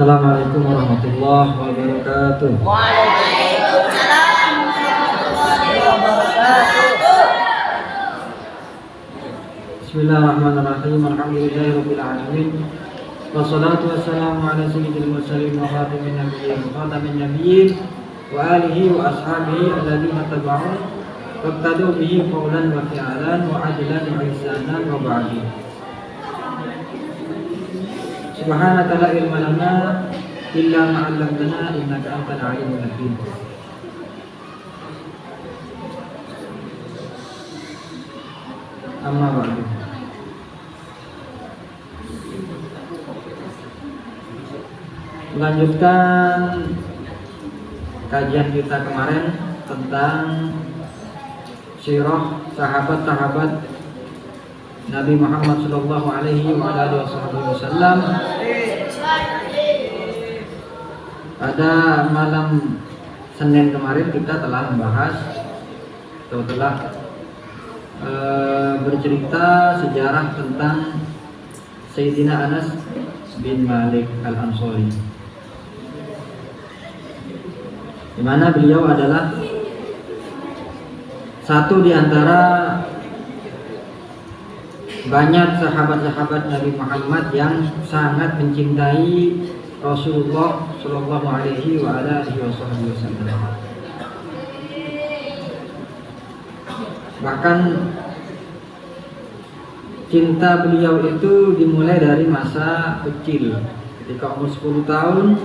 Assalamualaikum warahmatullahi wabarakatuh. Waalaikumsalam warahmatullahi wabarakatuh. Bismillahirrahmanirrahim. Alhamdulillahirabbil alamin. Wassalatu wassalamu ala sayyidil mursalin wa khatamin nabiyyin wa alihi wa ashabihi alladziina tabauhu waqtadu bihi qawlan wa fi'lan wa adlan wa ihsanan wa ba'du. Subhanaka la ilma lana illa ma 'allamtana innaka antal alimul hakim. Amma ba'du. Melanjutkan kajian kita kemarin tentang sirah sahabat-sahabat Nabi Muhammad sallallahu alaihi wasallam. Pada malam Senin kemarin kita telah membahas atau telah bercerita sejarah tentang Sayyidina Anas bin Malik Al-Ansari, di mana beliau adalah satu di antara banyak sahabat-sahabat Nabi Muhammad yang sangat mencintai Rasulullah Shallallahu Alaihi Wasallam. Bahkan cinta beliau itu dimulai dari masa kecil. Ketika umur 10 tahun,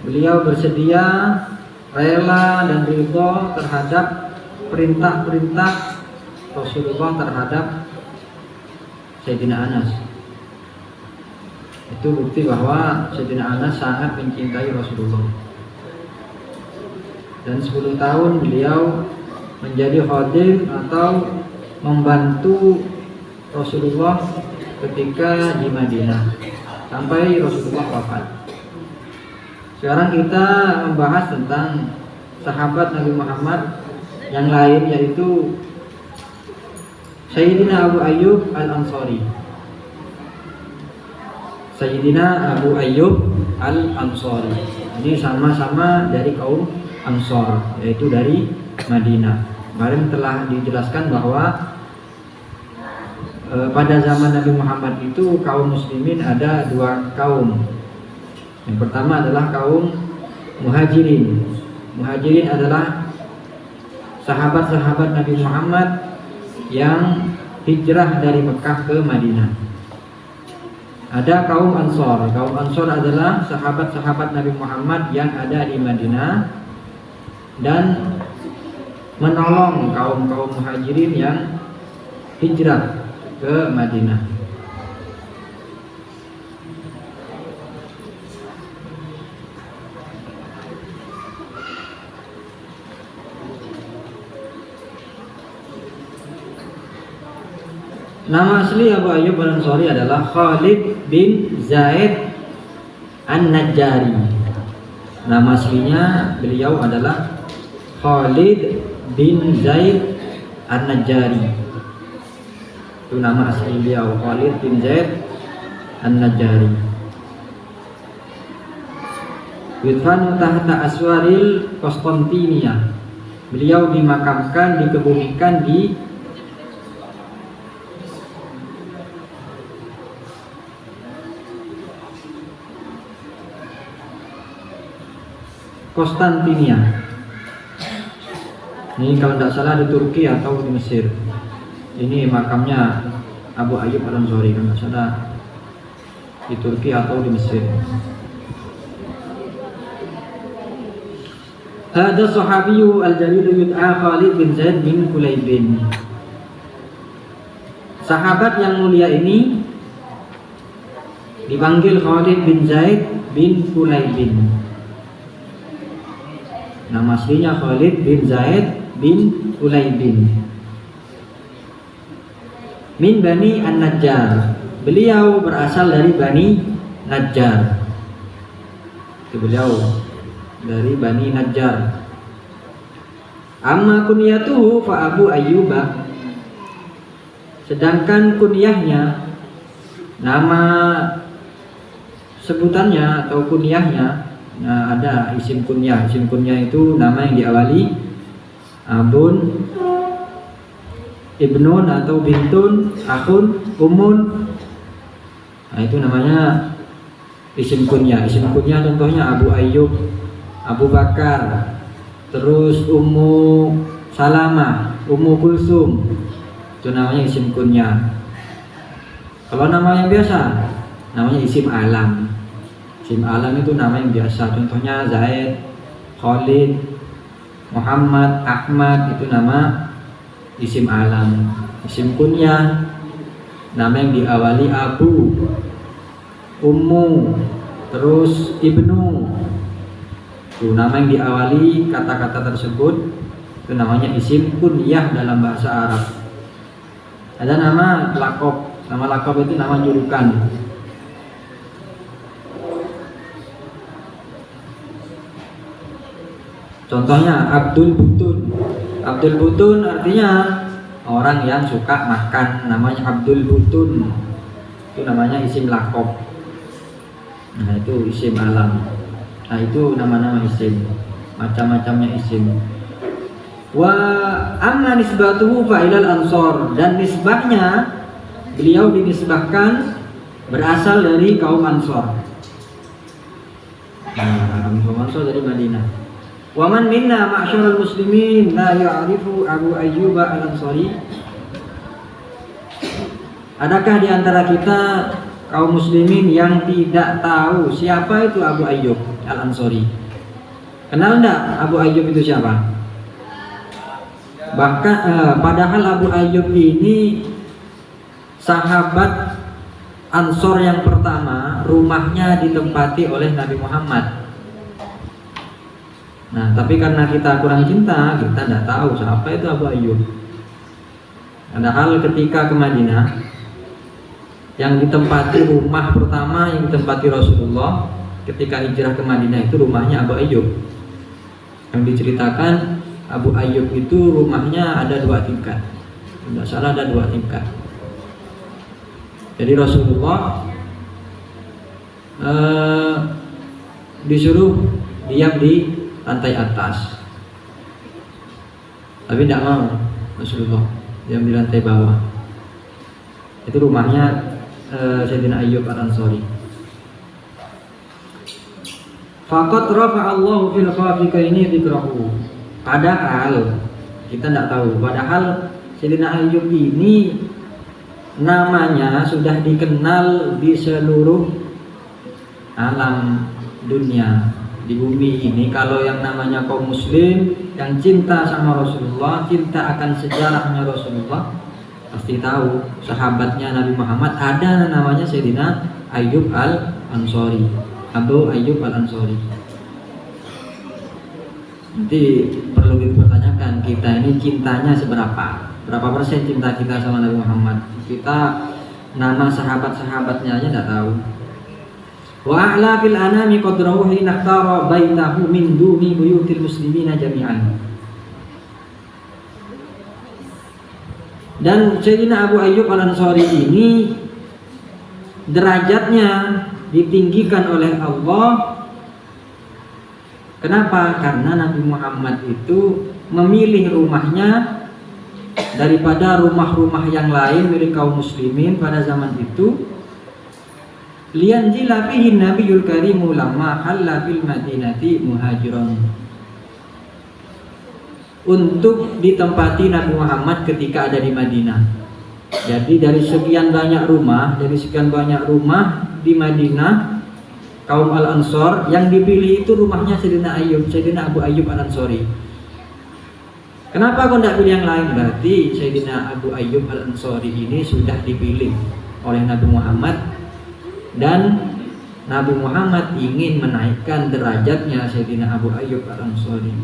beliau bersedia, rela dan ridho terhadap perintah-perintah Rasulullah terhadap Sayyidina Anas. Itu bukti bahwa Sayyidina Anas sangat mencintai Rasulullah. Dan 10 tahun beliau menjadi khadim atau membantu Rasulullah ketika di Madinah sampai Rasulullah wafat. Sekarang kita membahas tentang sahabat Nabi Muhammad yang lain, yaitu Sayyidina Abu Ayyub Al-Ansari. Sayyidina Abu Ayyub Al-Ansari ini sama-sama dari kaum Ansar, yaitu dari Madinah. Kemarin telah dijelaskan bahwa pada zaman Nabi Muhammad itu kaum muslimin ada dua kaum. Yang pertama adalah kaum Muhajirin. Muhajirin adalah sahabat-sahabat Nabi Muhammad yang hijrah dari Mekah ke Madinah. Ada kaum Ansor. Kaum Ansor adalah sahabat-sahabat Nabi Muhammad yang ada di Madinah dan menolong kaum-kaum Muhajirin yang hijrah ke Madinah. Nama asli Abu Ayyub Al-Ansari adalah Khalid bin Zaid An-Najjari. Nama aslinya beliau adalah Khalid bin Zaid An-Najjari. Itu nama asli beliau, Khalid bin Zaid An-Najjari. Yudfanu tahta aswaril Konstantinia. Beliau dimakamkan, dikebumikan di Konstantinia. Ini kalau tidak salah di Turki atau di Mesir. Ini makamnya Abu Ayyub Al-Ansari, kalau tidak salah di Turki atau di Mesir. Hada sahabiyu al-jalil yud'a Khalid bin Zaid bin Kulaybin. Sahabat yang mulia ini dipanggil Khalid bin Zaid bin Kulaybin. Nama aslinya Khalid bin Zaid bin Kulaybin. Min Bani An-Najjar. Beliau berasal dari Bani Najjar. Itu beliau dari Bani Najjar. Amma kunyatuhu fa Abu Ayyubah. Sedangkan kunyahnya, nama sebutannya atau kunyahnya, nah ada isim kunyah. Isim kunyah itu nama yang diawali abun, ibnun atau bintun, akhun, umun. Nah itu namanya isim kunyah. Isim kunyah contohnya Abu Ayyub, Abu Bakar, terus Ummu Salamah, Ummu Kulsum. Itu namanya isim kunyah. Kalau nama yang biasa namanya isim alam. Isim alam itu nama yang biasa. Contohnya Zaid, Khalid, Muhammad, Ahmad, itu nama isim alam. Isim kunyah nama yang diawali Abu, Ummu, terus Ibnu. Itu nama yang diawali kata-kata tersebut, itu namanya isim kunyah dalam bahasa Arab. Ada nama lakob. Nama lakob itu nama julukan. Contohnya Abdul Butun. Abdul Butun artinya orang yang suka makan, namanya Abdul Butun. Itu namanya isim lakob. Nah itu isim alam. Nah itu nama-nama isim, macam-macamnya isim. Wa amma nisbatuhu fa ilal ansor, dan nisbahnya beliau dinisbahkan berasal dari kaum Ansor. Nah, kaum Ansor dari Madinah. Wa man minna ma'syaral muslimin la ya'rifu Abu Ayyub al-Ansari. Adakah di antara kita kaum muslimin yang tidak tahu siapa itu Abu Ayyub al-Ansari? Kenal enggak Abu Ayyub itu siapa? Bahkan padahal Abu Ayyub ini sahabat Ansor yang pertama, rumahnya ditempati oleh Nabi Muhammad. Nah, tapi karena kita kurang cinta, kita tidak tahu siapa itu Abu Ayyub. Padahal ketika ke Madinah, yang ditempati rumah pertama yang ditempati Rasulullah ketika hijrah ke Madinah itu rumahnya Abu Ayyub. Yang diceritakan Abu Ayyub itu rumahnya ada 2 tingkat. Tidak salah ada 2 tingkat. Jadi Rasulullah disuruh diam di lantai atas, tapi tidak mau Rasulullah diam di lantai bawah. Itu rumahnya Sayyidina Ayyub al-Ansari. Faqad rafa'allahu fil khafiqaini dzikrahu. Padahal kita tidak tahu, padahal Sayyidina Ayyub ini namanya sudah dikenal di seluruh alam dunia. Di bumi ini kalau yang namanya kaum muslim yang cinta sama Rasulullah, cinta akan sejarahnya Rasulullah, pasti tahu sahabatnya Nabi Muhammad ada namanya Sayyidina Ayyub al-Ansari, Abu Ayyub al-Ansari. Nanti perlu dipertanyakan, kita ini cintanya seberapa? Berapa persen cinta kita sama Nabi Muhammad? Kita nama sahabat-sahabatnya aja tidak tahu. Wa a'la fil anami qadrahu hina ikhtara baitahu min duni buyutil muslimina jami'an. Dan Sayyidina Abu Ayyub al-Ansari ini derajatnya ditinggikan oleh Allah. Kenapa? Karena Nabi Muhammad itu memilih rumahnya daripada rumah-rumah yang lain milik kaum muslimin pada zaman itu. Liyanzila fihi nabiyul karimu lamma halla fil madinati muhajiran, untuk ditempati Nabi Muhammad ketika ada di Madinah. Jadi dari sekian banyak rumah di Madinah kaum Al-Ansor, yang dipilih itu rumahnya Sayyidina Abu Ayyub al-Ansari. Kenapa kau tidak pilih yang lain? Berarti Sayyidina Abu Ayyub al-Ansari ini sudah dipilih oleh Nabi Muhammad, dan Nabi Muhammad ingin menaikkan derajatnya Sayyidina Abu Ayyub al-Ansari.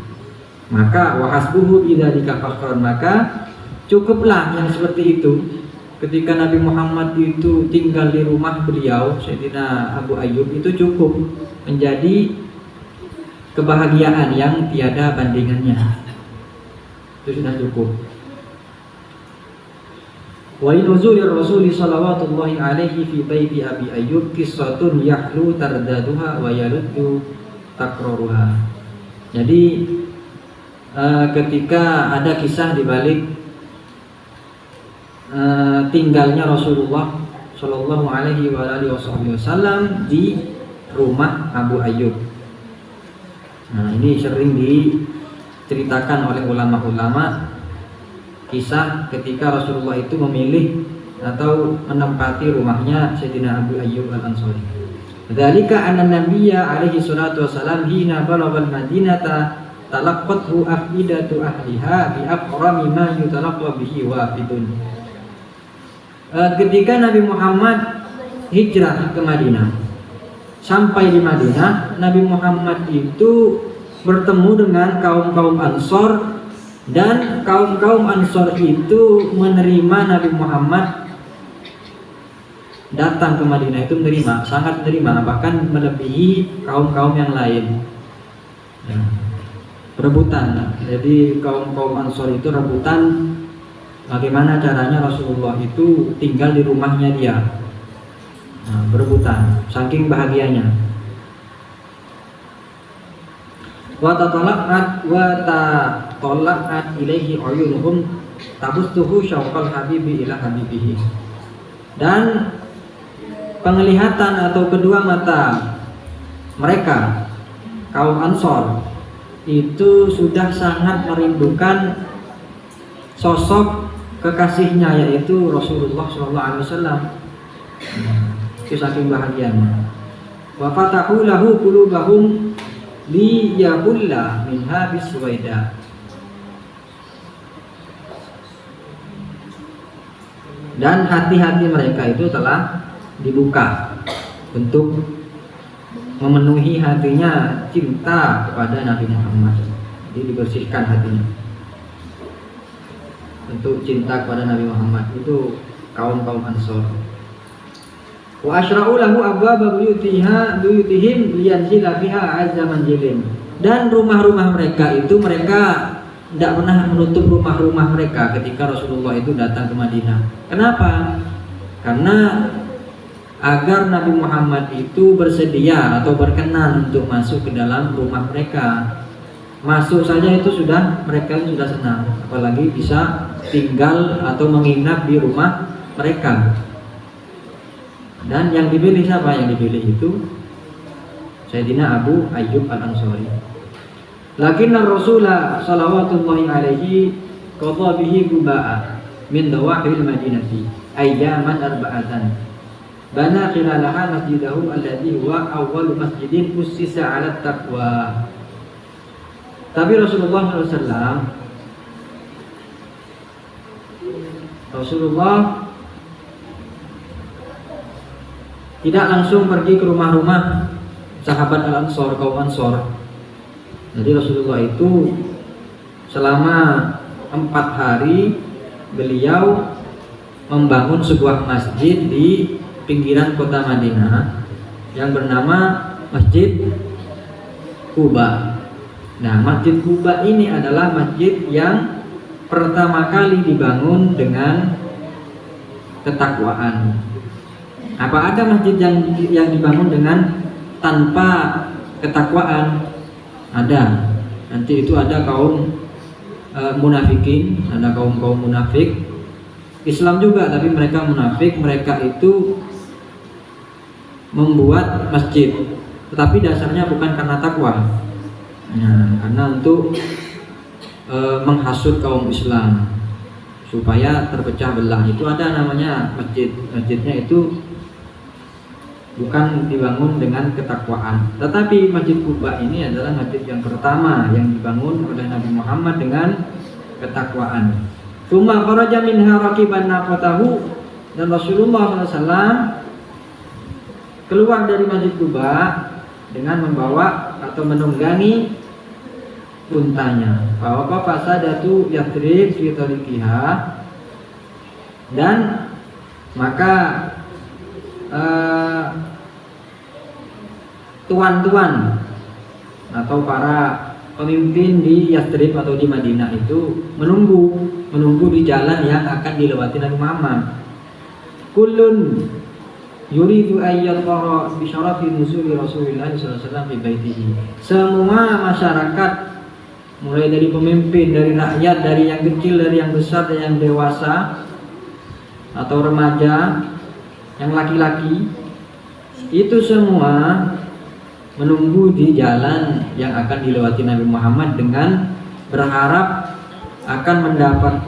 Maka wahasbuhu bidzalika fakhran, maka cukuplah yang seperti itu. Ketika Nabi Muhammad itu tinggal di rumah beliau, Sayyidina Abu Ayyub, itu cukup menjadi kebahagiaan yang tiada bandingannya. Itu sudah cukup. Wa nuzulir Rasul sallallahu alaihi fi baiti Abi Ayyub qissatun yahlu tardaduha wa yaruddu takraruha. Jadi ketika ada kisah di balik tinggalnya Rasulullah sallallahu alaihi wasallam di rumah Abu Ayyub. Nah, ini sering diceritakan oleh ulama-ulama kisah ketika Rasulullah itu memilih atau menempati rumahnya Sayyidina Abu Ayyub Al-Ansari. Dzalika anna Nabiyya alaihi salatu wasalam hina balagha al-Madinata talaqqathu afidatu ahliha bi aqrami ma yutalaqqa bihi wafidun. Ketika Nabi Muhammad hijrah ke Madinah, sampai di Madinah, Nabi Muhammad itu bertemu dengan kaum-kaum Ansor, dan kaum-kaum Ansor itu menerima Nabi Muhammad datang ke Madinah, itu menerima, sangat menerima, bahkan melebihi kaum-kaum yang lain. Ya, rebutan. Jadi kaum-kaum Ansor itu rebutan bagaimana caranya Rasulullah itu tinggal di rumahnya dia. Nah, berebutan, saking bahagianya. Wa tatallaqat ilaihi uyunuhum tabustuhu syauqal habibi ila habibihi. Dan penglihatan atau kedua mata mereka kaum Ansor itu sudah sangat merindukan sosok kekasihnya, yaitu Rasulullah SAW. Itu saking bahagianya. Wa fatahu lahu qulubahum li yabulla min habis suwaida. Dan hati-hati mereka itu telah dibuka untuk memenuhi hatinya cinta kepada Nabi Muhammad. Jadi dibersihkan hatinya untuk cinta kepada Nabi Muhammad. Itu kaum-kaum Ansor. Wa asyra'u lahu abwaaba buyutihim liyanzila fiha azza manzilin. Dan rumah-rumah mereka itu mereka tidak pernah menutup rumah-rumah mereka ketika Rasulullah itu datang ke Madinah. Kenapa? Karena agar Nabi Muhammad itu bersedia atau berkenan untuk masuk ke dalam rumah mereka. Masuk saja itu mereka sudah senang, apalagi bisa tinggal atau menginap di rumah mereka. Dan yang dipilih siapa? Yang dipilih itu Sayyidina Abu Ayyub Al-Ansari. Lakinna Rasulullah sallallahu alaihi qadha bihi Quba'a min dawahil Madinati ayyaman arba'atan. Bana khilalaha masjidahu alladhi huwa awwalu masjidin ussisa 'ala taqwa. Tapi Rasulullah tidak langsung pergi ke rumah-rumah sahabat Al-Ansor, kaum Ansor. Jadi Rasulullah itu selama 4 hari beliau membangun sebuah masjid di pinggiran kota Madinah yang bernama Masjid Quba. Nah, Masjid Quba ini adalah masjid yang pertama kali dibangun dengan ketakwaan. Apa ada masjid yang dibangun dengan tanpa ketakwaan? Ada. Nanti itu ada kaum munafikin, ada kaum munafik. Islam juga tapi mereka munafik, mereka itu membuat masjid, tetapi dasarnya bukan karena takwa. Nah, karena untuk menghasut kaum Islam supaya terpecah belah. Itu ada namanya masjid. Masjidnya itu bukan dibangun dengan ketakwaan. Tetapi Masjid Quba ini adalah masjid yang pertama yang dibangun oleh Nabi Muhammad dengan ketakwaan. Tsumma kharaja minha raqiban naqatahu, dan Rasulullah SAW keluar dari Masjid Quba dengan membawa atau menunggangi untanya. Bahwa fasadatu Yathrib fi tariqiha, dan maka tuan-tuan atau para pemimpin di Yathrib atau di Madinah itu menunggu di jalan yang akan dilewati Nabi Muhammad. Kullun yuridu ayyadhara bi syarafi nuzuli Rasulillah sallallahu alaihi wasallam fi baitihi. Semua masyarakat, mulai dari pemimpin, dari rakyat, dari yang kecil, dari yang besar, dari yang dewasa atau remaja, yang laki-laki, itu semua menunggu di jalan yang akan dilewati Nabi Muhammad dengan berharap akan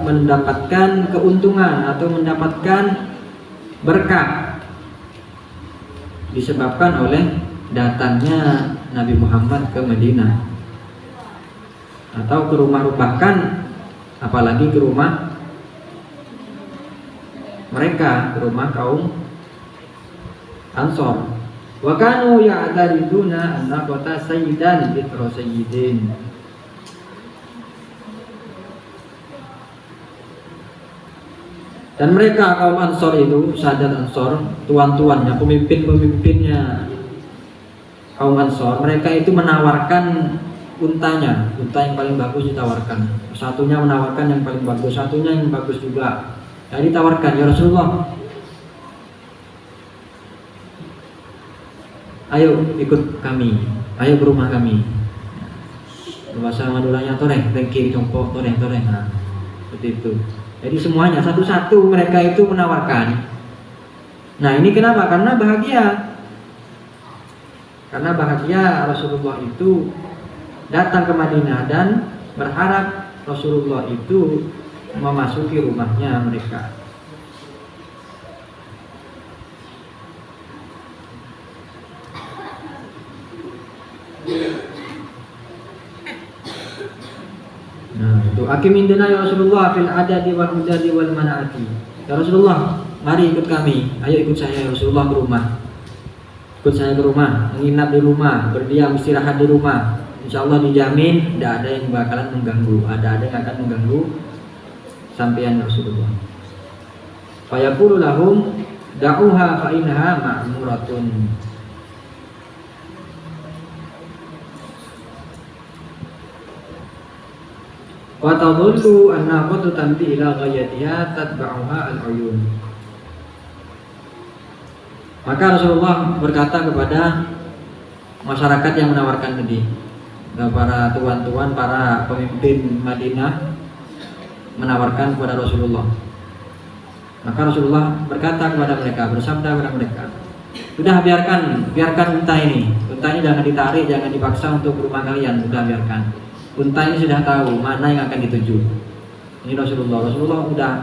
mendapatkan keuntungan atau mendapatkan berkah disebabkan oleh datangnya Nabi Muhammad ke Madinah atau ke rumah, bahkan apalagi ke rumah mereka, ke rumah kaum Ansor. Wa kanu ya'tariduna an-naqata sayyidan bitra sayyidin. Dan mereka kaum Ansor itu, Sadat Ansor, tuan-tuannya, pemimpin-pemimpinnya kaum Ansor, mereka itu menawarkan untanya, unta yang paling bagus ditawarkan. Satunya menawarkan yang paling bagus, satunya yang bagus juga. Jadi ditawarkan, ya Rasulullah, ayo ikut kami, ayo ke rumah kami. Bahasa Maduranya toreh, tengki, compok, toreh, nah, seperti itu. Jadi semuanya satu-satu mereka itu menawarkan. Nah ini kenapa? Karena bahagia. Karena bahagia Rasulullah itu datang ke Madinah dan berharap Rasulullah itu memasuki rumahnya mereka. Nah, itu hakim indana ya Rasulullah fil adadi wal udadi wal manaati. Ya Rasulullah, mari ikut kami. Ayo ikut saya ya Rasulullah ke rumah. Ikut saya ke rumah, menginap di rumah, berdiam istirahat di rumah. Insyaallah dijamin tidak ada yang bakalan mengganggu, ada yang akan mengganggu sampeyan Rasulullah. Fa yaqulu lahum da'uha fa innaha ma'muratun. Wa tadullu an-naqatu tamdi ila ghayatiha tatba'uha al-uyun. Maka Rasulullah berkata kepada masyarakat yang menawarkan tadi, para tuan-tuan, para pemimpin Madinah menawarkan kepada Rasulullah. Maka Rasulullah berkata kepada mereka, bersabda kepada mereka, sudah biarkan unta ini jangan ditarik, jangan dipaksa untuk ke rumah kalian, sudah biarkan. Unta ini sudah tahu mana yang akan dituju. Ini Rasulullah sudah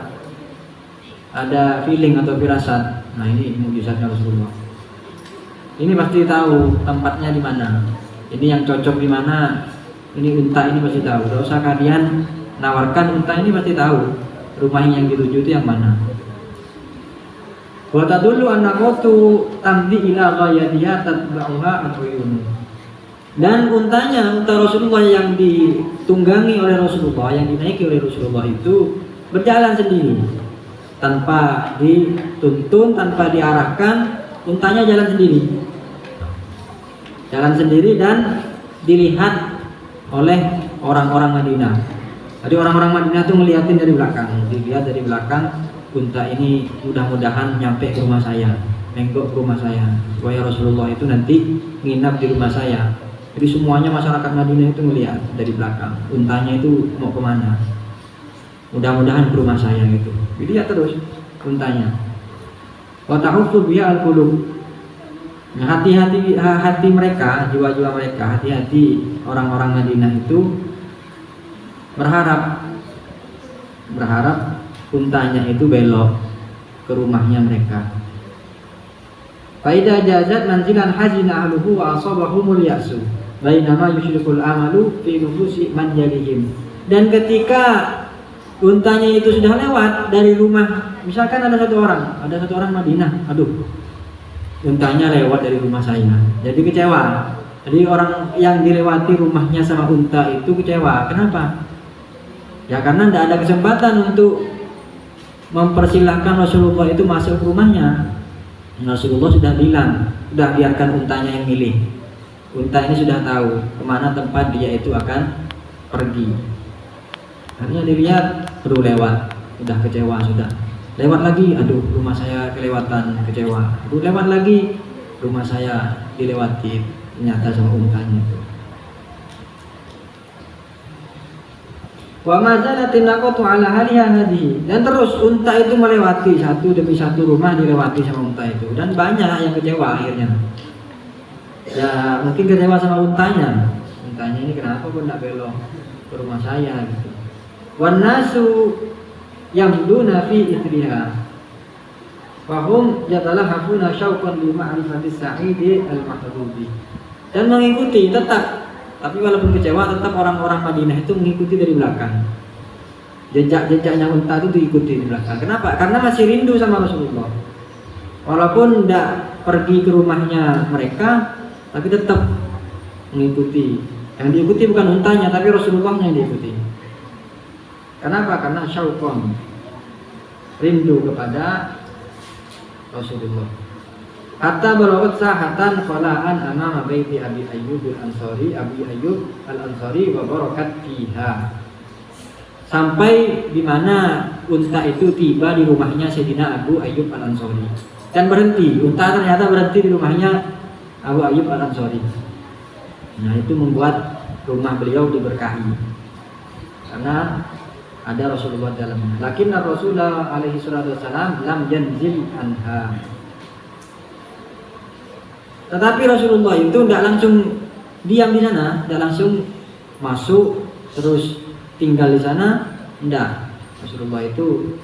ada feeling atau firasat. Nah ini mukjizatnya Rasulullah. Ini pasti tahu tempatnya di mana. Ini yang cocok di mana. Ini unta ini pasti tahu. Tidak usah kalian nawarkan, unta ini pasti tahu rumah yang dituju itu yang mana. Wa tadullu an-naqatu tamdi ila ghayatiha tatba'uha al-uyun. Dan unta Rasulullah yang ditunggangi oleh Rasulullah, yang dinaiki oleh Rasulullah itu berjalan sendiri, tanpa dituntun, tanpa diarahkan. Untanya jalan sendiri dan dilihat oleh orang-orang Madinah. Jadi orang-orang Madinah itu ngeliatin dari belakang, dilihat dari belakang, unta ini mudah-mudahan nyampe ke rumah saya, menggok ke rumah saya, supaya Rasulullah itu nanti nginap di rumah saya. Jadi semuanya masyarakat Madinah itu melihat dari belakang, untanya itu mau kemana, mudah-mudahan ke rumah saya gitu. Jadi ya terus untanya. Wa ta'ufu biha al-qulub. Nah, hati mereka, jiwa-jiwa mereka, hati-hati orang-orang Madinah itu berharap untanya itu belok ke rumahnya mereka. Faida jazat manzilan hazina ahluhu wa asabahumul ya'su. Bainama yusyrikul amalu fi nufusi man yalihim. Dan ketika untanya itu sudah lewat dari rumah, misalkan ada satu orang Madinah, aduh, untanya lewat dari rumah saya, jadi kecewa. Jadi orang yang dilewati rumahnya sama unta itu kecewa. Kenapa? Ya karena tidak ada kesempatan untuk mempersilahkan Rasulullah itu masuk ke rumahnya. Rasulullah sudah bilang, sudah biarkan untanya yang milih. unta ini sudah tahu kemana tempat dia itu akan pergi. Akhirnya dilihat, perlu lewat, sudah kecewa, sudah lewat lagi, aduh rumah saya kelewatan, kecewa. Aduh lewat lagi, rumah saya dilewati, ternyata sama untanya itu. Wa mazalatin naqatu ala haliha hadhihi, dan terus unta itu melewati satu demi satu rumah, dilewati sama unta itu, dan banyak yang kecewa akhirnya. Ya mungkin kecewa sama untanya ini kenapa kok enggak belok ke rumah saya gitu. Wan nasu yamduna fi ithriha fahum yatalahafuna syauqan li ma'rifati sa'idi al-mahdubi, dan mengikuti tetap, tapi walaupun kecewa tetap orang-orang Madinah itu mengikuti dari belakang. Jejak-jejaknya unta itu diikuti di belakang. Kenapa? Karena masih rindu sama Rasulullah. Walaupun tidak pergi ke rumahnya mereka, tapi tetap mengikuti. Yang diikuti bukan untanya, tapi Rasulullahnya yang diikuti. Kenapa? Karena syauqan, rindu kepada Rasulullah. Hatta balaghat sahatan khala'an amama baiti Abi Ayyub al-Ansari, Abi Ayyub al-Ansari wa barakat fiha. Sampai di mana unta itu tiba di rumahnya Sayyidina Abu Ayyub al-Ansari dan berhenti. Unta ternyata berhenti di rumahnya Abu Ayyub al-Ansari. Nah, itu membuat rumah beliau diberkahi karena ada Rasulullah dalamnya. Lakinna Rasulullah alaihi salatu wasalam lam yanzil anha. Tetapi Rasulullah itu tidak langsung diam di sana, tidak langsung masuk terus tinggal di sana, tidak. Rasulullah itu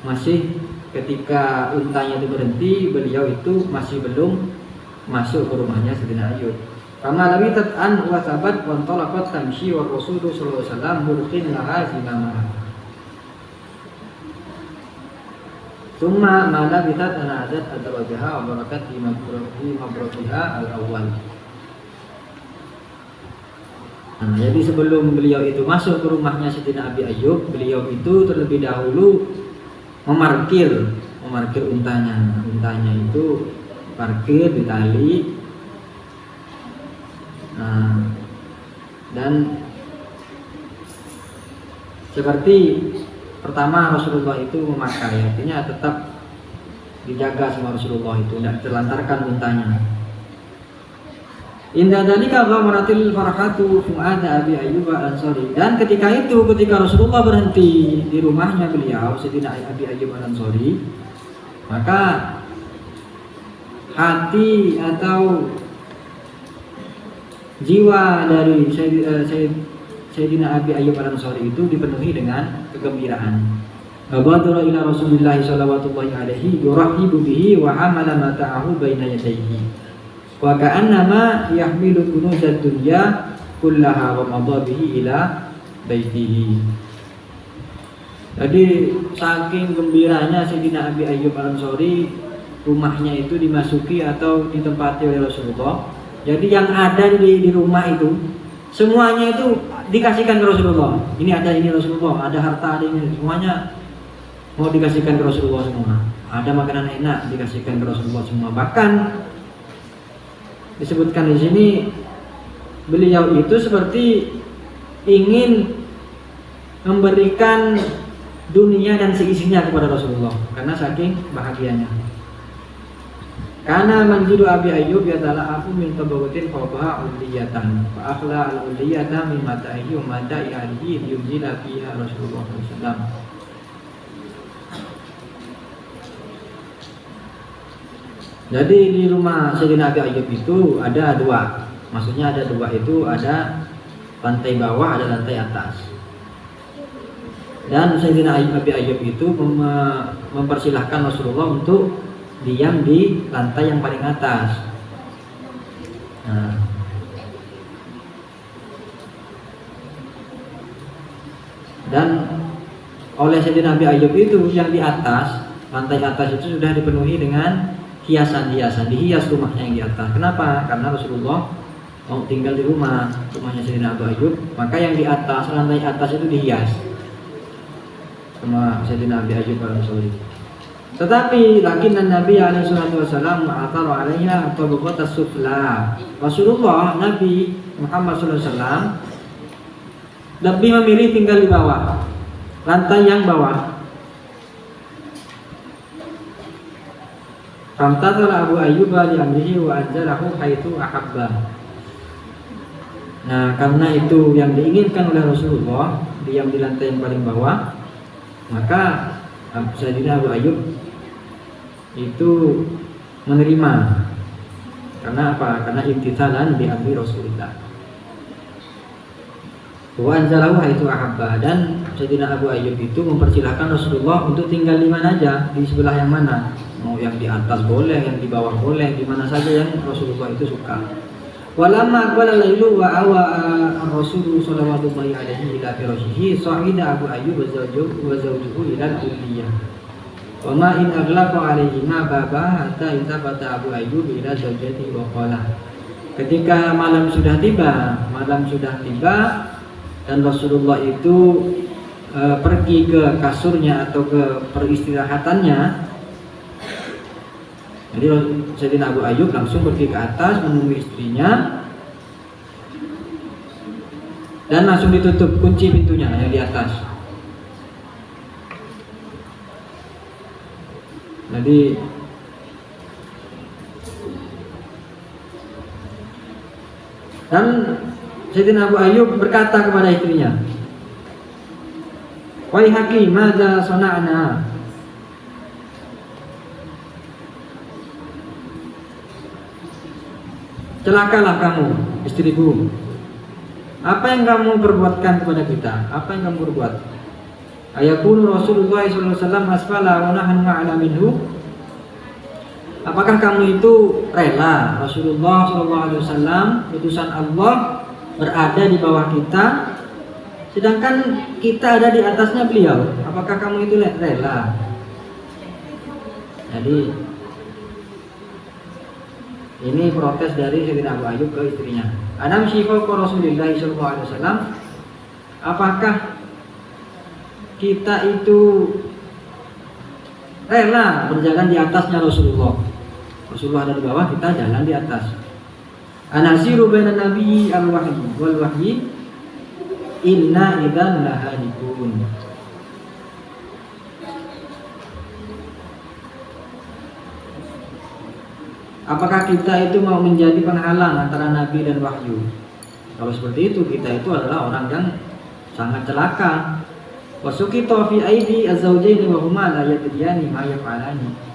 masih, ketika untanya itu berhenti, beliau itu masih belum masuk ke rumahnya Sayyidina Ayyub. Kama lawitat an wa sabat wa talaqat tamshi wa Rasulullah sallallahu alaihi wasallam murqin laha zimamaha. Summa ma lawitat an adat atawajaha wa barakat fi mabratiha al-awwal. Nah, jadi sebelum beliau itu masuk ke rumahnya Sayyidina Abi Ayyub, beliau itu terlebih dahulu memarkir untanya. Untanya itu parkir di tali. Nah, dan seperti pertama Rasulullah itu memakai, artinya tetap dijaga sama Rasulullah itu, tidak terlantarkan untanya. Indah dalika ghamaratil farhatu fu'ada Abi Ayyub al-Ansari, dan ketika Rasulullah berhenti di rumahnya beliau Sayyidina Abi Ayyub al-Ansari, maka hati atau jiwa dari Sayyidina Abi Ayyub al-Ansari itu dipenuhi dengan kegembiraan. Badara ila Rasulillah sallallahu alaihi yurahibu bihi wa hamala mata'ahu baina yadayhi. Wa ka'annama yahmilu kunuzad dunya kullaha wa madha bihi ila baitihi. Jadi saking gembiranya Sayyidina Abi Ayyub al-Ansari, rumahnya itu dimasuki atau ditempati oleh Rasulullah. Jadi yang ada di rumah itu semuanya itu dikasihkan ke Rasulullah. Ini ada, ini Rasulullah, ada harta, ada ini, semuanya mau dikasihkan ke Rasulullah semua. Ada makanan enak dikasihkan ke Rasulullah semua. Bahkan disebutkan di sini beliau itu seperti ingin memberikan dunia dan seisinya kepada Rasulullah karena saking bahagianya. Karena manjidu Abi Ayyub yatala'afu min tabawatin fawqaha uliyatan fa akhla al-uliyata min mata'ihi wa mata'i ahlihi liyunzila fiha Rasulullah SAW. Jadi di rumah Sayyidina Abi Ayyub itu ada dua. Maksudnya ada dua itu, ada lantai bawah, ada lantai atas. Dan Sayyidina Abi Ayyub itu mempersilahkan Rasulullah untuk diam di lantai yang paling atas. Nah, dan oleh Sayyidina Abi Ayyub itu yang di atas, lantai atas itu sudah dipenuhi dengan hiasan-hiasan, dihias rumahnya yang di atas. Kenapa? Karena Rasulullah mau tinggal di rumahnya Sayyidina Abi Ayyub, maka yang di atas, lantai atas itu dihias sama Sayyidina Abi Ayyub al-Ansari. Tetapi lakinna Nabi alaihi salatu wasallam atara 'alaiha tabaqat as-sufla. Rasulullah Nabi Muhammad sallallahu alaihi wasallam lebih memilih tinggal di bawah, lantai yang bawah. Famtatala Abu Ayyub li amrihi wa anzalahu haitsu ahabba. Nah, karena itu yang diinginkan oleh Rasulullah, diam di lantai yang paling bawah, maka Sayyidina Abu Ayyub itu menerima. Karena apa? Karena imtithalan bi amri Rasulullah. Wa anzalahu haitsu ahabba, dan Sayyidina Abu Ayyub itu mempersilahkan Rasulullah untuk tinggal di mana aja, di sebelah yang mana. Mau yang di atas boleh, yang di bawah boleh, di mana saja yang Rasulullah itu suka. Walamma aqbala lailu wa awa ar-rasul sallallahu alaihi ila firashihi sa'ida Abu Ayyub wa zawjuhu ila al-ulliyah. Wa ma in aghlaqa alaihi ma baba hatta intabata Abu Ayyub ila zawjatihi wa qala. Ketika malam sudah tiba dan Rasulullah itu pergi ke kasurnya atau ke peristirahatannya. Jadi Sayyidina Abu Ayyub langsung pergi ke atas menemui istrinya dan langsung ditutup kunci pintunya yang di atas. Jadi dan Sayyidina Abu Ayyub berkata kepada istrinya, "Waihaki, madza sana'na?" Celakalah kamu, istriku. Apa yang kamu perbuatkan kepada kita? Apa yang kamu perbuat? Ayakunu Rasulullah SAW asfala wa nahnu a'la minhu. Apakah kamu itu rela Rasulullah SAW, utusan Allah, berada di bawah kita, sedangkan kita ada di atasnya beliau? Apakah kamu itu rela? Jadi ini protes dari Sayyidina Abu Ayyub ke istrinya. Anam syifa Rasulullah sallallahu alaihi wasallam. Apakah kita itu rela berjalan di atasnya Rasulullah? Rasulullah ada di bawah, kita jalan di atas. Anasiru bainan nabiyyi al-wahyi wal wahyi inna idzan lahalikun. Apakah kita itu mau menjadi penghalang antara Nabi dan wahyu? Kalau seperti itu, kita itu adalah orang yang sangat celaka. Wasukita fi aidi az-zawjaini wa huma la yadriyani ma yaf'alani.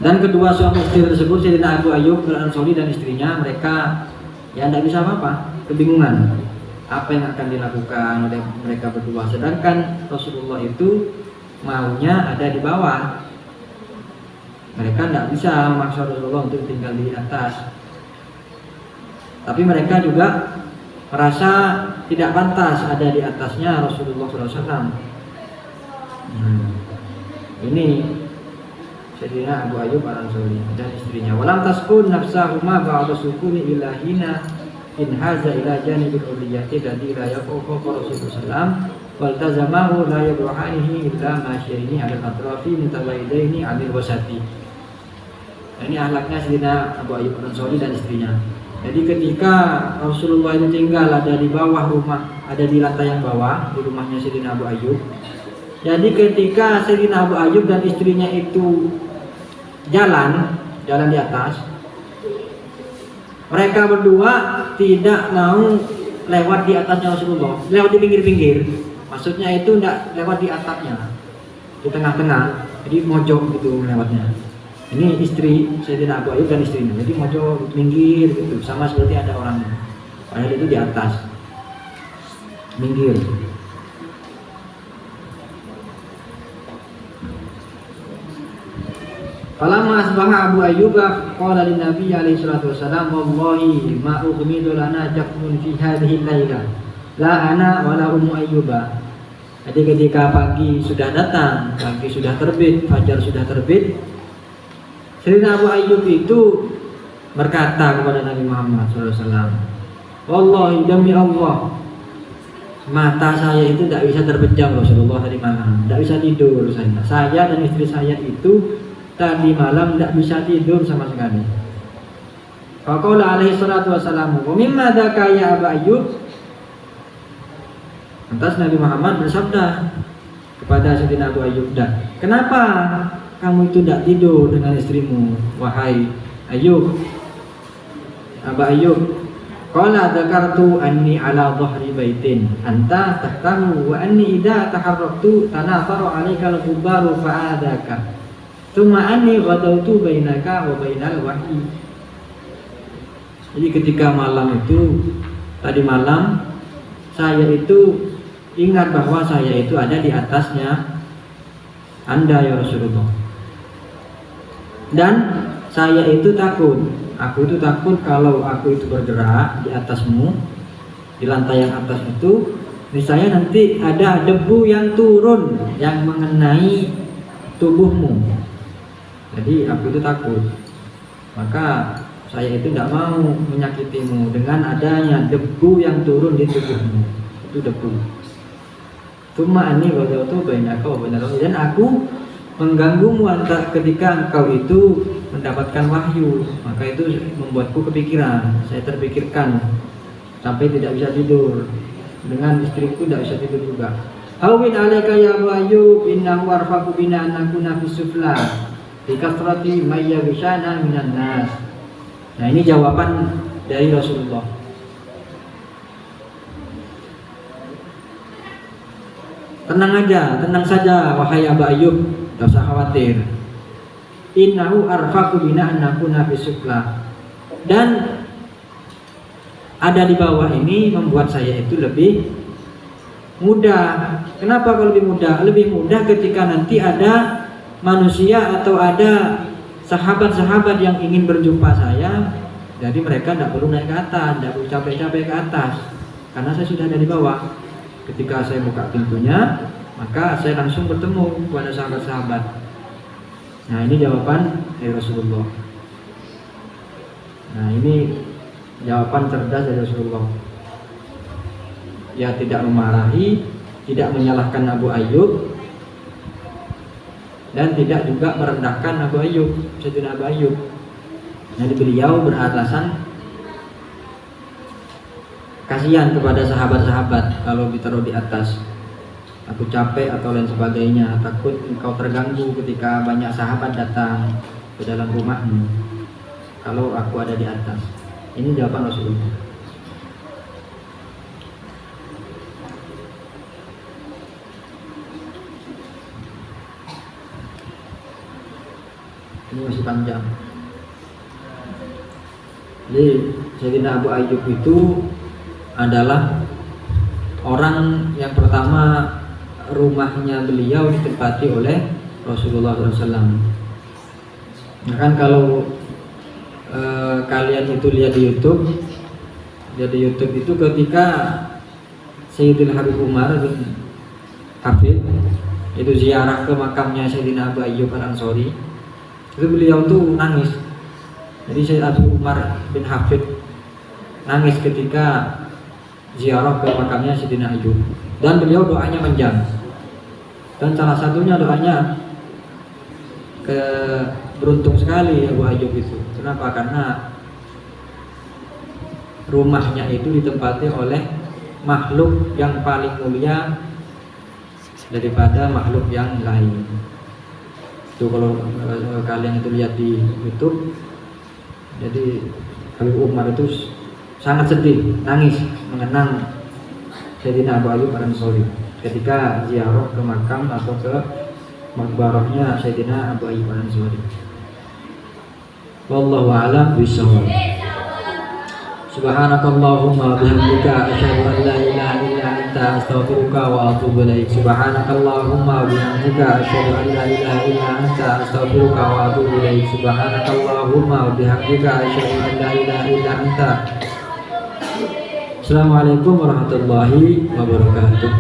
Dan kedua suami istri tersebut, Sayyidina Abu Ayyub al-Ansari dan istrinya, mereka ya tidak bisa apa-apa, kebingungan apa yang akan dilakukan oleh mereka berdua, sedangkan Rasulullah itu maunya ada di bawah. Mereka tidak bisa memaksa Rasulullah untuk tinggal di atas, tapi mereka juga merasa tidak pantas ada di atasnya Rasulullah SAW. Ini Sayyidina Abu Ayyub al-Ansari dan istrinya. Walam taskun nafsahuma ba'da sukuni ilahina in haza ila janibil uliyati ladzi la yaqufu Rasulullah sallam wal tazamahu la yabruhanihi illa ma syai'ni ala atrafi mutawaidaini 'anil wasati. Ini akhlaknya Sayyidina Abu Ayyub al-Ansari dan istrinya. Jadi ketika Rasulullah itu tinggal ada di bawah rumah, ada di lantai yang bawah di rumahnya Sayyidina Abu Ayyub. Jadi ketika Sayyidina Abu Ayyub dan istrinya itu jalan di atas, mereka berdua tidak mau lewat di atasnya Rasulullah, lewat di pinggir-pinggir. Maksudnya itu tidak lewat di atapnya, di tengah-tengah, jadi mojok gitu lewatnya. Ini istri Sayyidina Abu Ayyub dan istrinya, jadi mojok minggir gitu, sama seperti ada orangnya. Padahal itu di atas, minggir. Falamma asbaha Abu Ayyub qala lin Nabi alaihi salatu wasalam wallahi ma ughmidu lana jaqmun fi hadhihi al-laila la ana wala ummu Ayyuba. Jadi ketika pagi sudah datang, pagi sudah terbit, fajar sudah terbit, Sayyidina Abu Ayyub itu berkata kepada Nabi Muhammad SAW, wallahi demi Allah, mata saya itu tidak bisa terpejam Rasulullah tadi malam, tidak bisa tidur saya dan istri saya itu tadi malam tidak bisa tidur sama sekali. Faqala alaihi salatu wassalamu, "Wa mimma dzaka ya Aba Ayyub?" Lantas Nabi Muhammad bersabda kepada Sayyidina Abu Ayyub, "Kenapa kamu itu tidak tidur dengan istrimu, wahai Ayyub, Aba Ayyub?" Qala dzakartu anni ala dhahri baitin anta tahtamu wa anni idza taharraktu tanafaru 'alaika al-ghubaru fa'adaka thumma anni ghadawtu bainaka wa bainal wahyi. Jadi ketika malam itu, tadi malam saya itu ingat bahwa saya itu ada di atasnya Anda ya Rasulullah, dan saya itu takut. Aku itu takut kalau aku itu bergerak di atasmu, di lantai yang atas itu, misalnya nanti ada debu yang turun yang mengenai tubuhmu. Jadi aku itu takut. Maka saya itu tidak mau menyakitimu dengan adanya debu yang turun di tubuhmu. Itu debu. Cuma ini waktu itu banyak kau benar. Dan aku mengganggumu ketika engkau itu mendapatkan wahyu, maka itu membuatku kepikiran, saya terpikirkan sampai tidak bisa tidur. Dengan istriku tidak bisa tidur juga. Hawin alaika ya Abu Ayyub innahu arfaqu bina an nakuna fi sufla bi kathrati may yabshana minan nas. Nah, ini jawaban dari Rasulullah. Tenang saja wahai Abu Ayyub, tidak usah khawatir. Innahu arfaqu bina an nakuna fi sufla. Dan ada di bawah ini membuat saya itu lebih mudah. Kenapa kalau lebih mudah? Lebih mudah ketika nanti ada manusia atau ada sahabat-sahabat yang ingin berjumpa saya, jadi mereka tidak perlu naik ke atas, tidak perlu capek-capek ke atas, karena saya sudah ada di bawah. Ketika saya buka pintunya, maka saya langsung bertemu kepada sahabat-sahabat. Nah, ini jawaban dari Rasulullah. Nah, ini jawaban cerdas dari Rasulullah. Ya, tidak memarahi, tidak menyalahkan Abu Ayyub, dan tidak juga merendahkan Abu Ayyub, Sayyidina Abu Ayyub. Jadi beliau beralasan kasihan kepada sahabat-sahabat kalau ditaruh di atas. Aku capek atau lain sebagainya, takut engkau terganggu ketika banyak sahabat datang ke dalam rumahmu kalau aku ada di atas. Ini jawaban Rasulullah. Ini masih panjang. Jadi Sayyidina Abu Ayyub itu adalah orang yang pertama rumahnya beliau ditempati oleh Rasulullah SAW. Nah, kan kalau kalian itu lihat di YouTube, itu ketika Sayyidina Habib Umar bin Hafid itu ziarah ke makamnya Sayyidina Abu Ayyub Al-Ansari, itu beliau tuh nangis. Jadi Sayyidina Abu Umar bin Hafid nangis ketika ziarah ke makamnya Sayyidina Ayyub, dan beliau doanya panjang. Dan salah satunya doanya beruntung sekali Abu Ayyub itu. Kenapa? Karena rumahnya itu ditempati oleh makhluk yang paling mulia daripada makhluk yang lain. Itu kalau kalian itu lihat di YouTube, jadi Habib Umar itu sangat sedih, nangis mengenang Sayyidina Abu Ayyub Al-Ansari ketika ziarah ke makam atau ke makbarahnya Sayyidina Abu Ayyub Al-Ansari. Wallahu a'lam bishawab. Subhanakallahumma bihamdika asyhadu an la ilaha illa anta astaghfiruka wa atubu ilaik. Subhanakallahumma bihamdika asyhadu an la ilaha illa anta astaghfiruka wa atubu ilaik. Subhanakallahumma bihamdika asyhadu an la ilaha illa anta. Assalamualaikum warahmatullahi wabarakatuh.